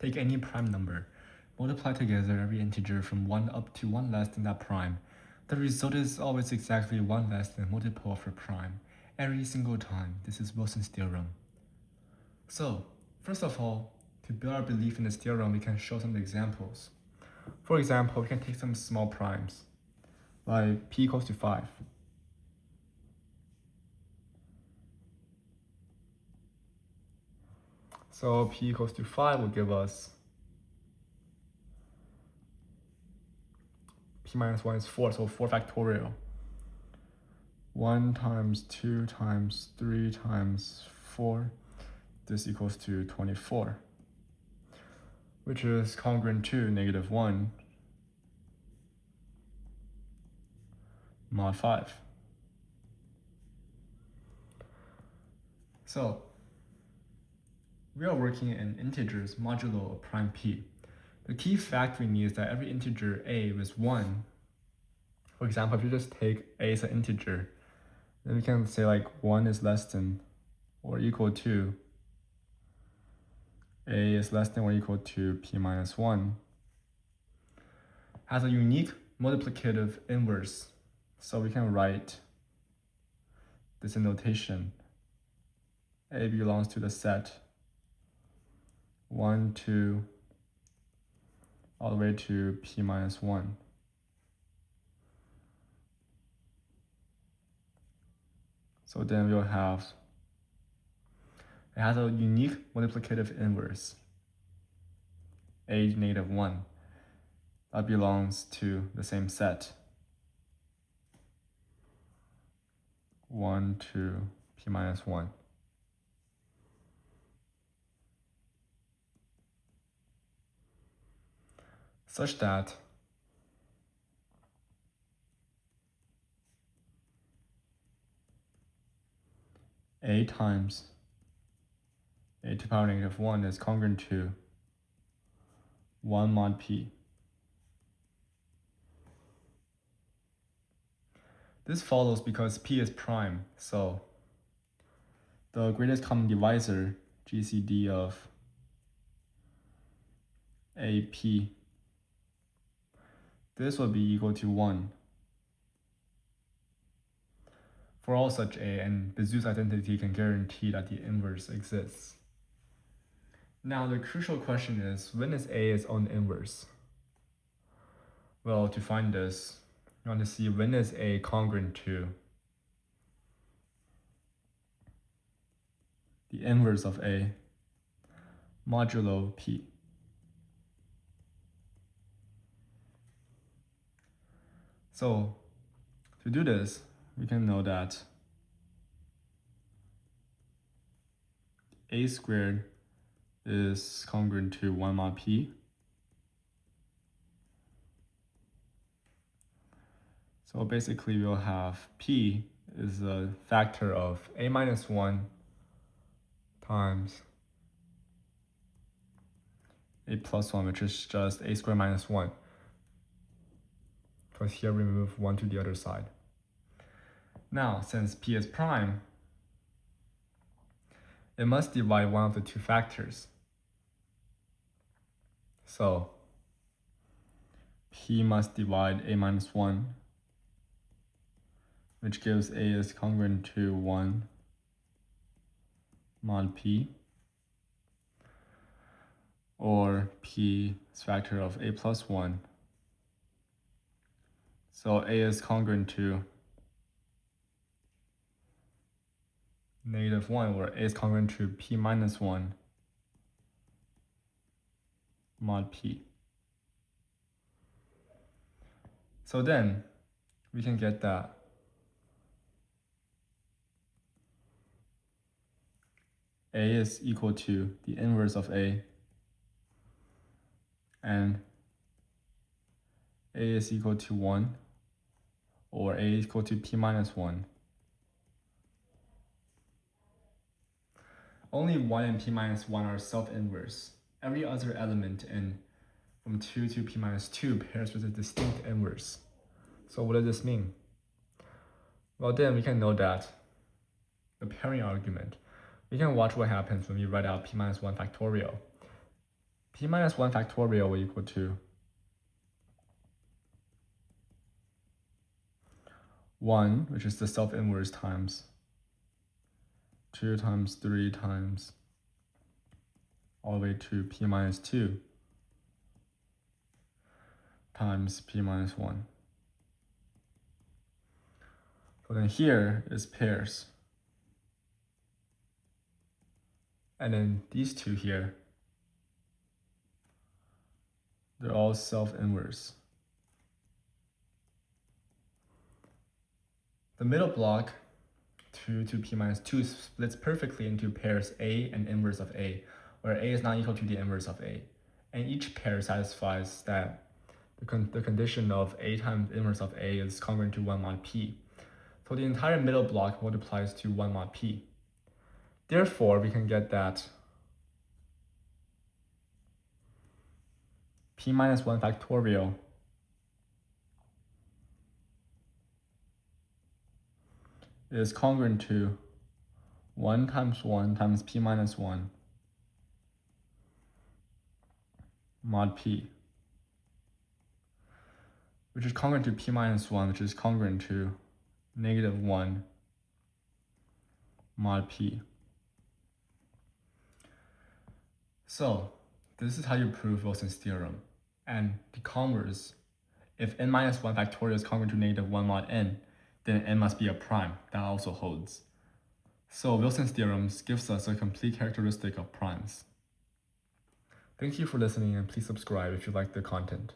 Take any prime number, multiply together every integer from 1 up to 1 less than that prime. The result is always exactly 1 less than a multiple of a prime, every single time. This is Wilson's theorem. So, first of all, to build our belief in this theorem, we can show some examples. For example, we can take some small primes, like p equals to 5. So p equals to 5 will give us p minus 1 is 4, so 4 factorial. 1 times 2 times 3 times 4, this equals to 24, which is congruent to -1 mod 5. So, we are working in integers modulo of prime p. The key fact we need is that every integer a is 1. For example, if you just take a as an integer, then we can say like 1 is less than or equal to a is less than or equal to p minus 1. Has a unique multiplicative inverse. So we can write this in notation. A belongs to the set 1, 2, all the way to p minus 1. So then we'll have, it has a unique multiplicative inverse, a -1, that belongs to the same set, 1 to p minus 1. Such that a times a to the power -1 is congruent to 1 mod p. This follows because p is prime, so the greatest common divisor, GCD of AP, this will be equal to 1 for all such a, and Bezout's identity can guarantee that the inverse exists. Now the crucial question is, when is a its own inverse? Well, to find this, we want to see when is a congruent to the inverse of a modulo p. So to do this, we can know that a squared is congruent to 1 mod p. So basically we'll have p is a factor of a minus 1 times a plus 1, which is just a squared minus 1. Because here we move 1 to the other side. Now, since p is prime, it must divide one of the two factors. So p must divide a minus 1, which gives a is congruent to 1 mod p, or p is factor of a plus 1. So a is congruent to -1, where a is congruent to p minus 1 mod p. So then we can get that a is equal to the inverse of a, and a is equal to 1, or a is equal to p minus 1. Only 1 and p minus 1 are self-inverse. Every other element in from 2 to p minus 2 pairs with a distinct inverse. So what does this mean? Well, then we can know that the pairing argument, we can watch what happens when we write out p minus 1 factorial. p minus 1 factorial will equal to 1, which is the self-inverse, times 2 times 3 times all the way to p minus 2 times p minus 1. So then here is pairs. And then these two here, they're all self-inverse. The middle block, 2 to p minus 2, splits perfectly into pairs A and inverse of A, where A is not equal to the inverse of A. And each pair satisfies that the condition of A times inverse of A is congruent to 1 mod p. So the entire middle block multiplies to 1 mod p. Therefore, we can get that p minus 1 factorial is congruent to 1 times p minus 1 mod p, which is congruent to p minus 1, which is congruent to negative 1 mod p. So this is how you prove Wilson's theorem. And the converse, if n minus 1 factorial is congruent to negative 1 mod n, then n must be a prime. That also holds. So Wilson's theorem gives us a complete characteristic of primes. Thank you for listening, and please subscribe if you like the content.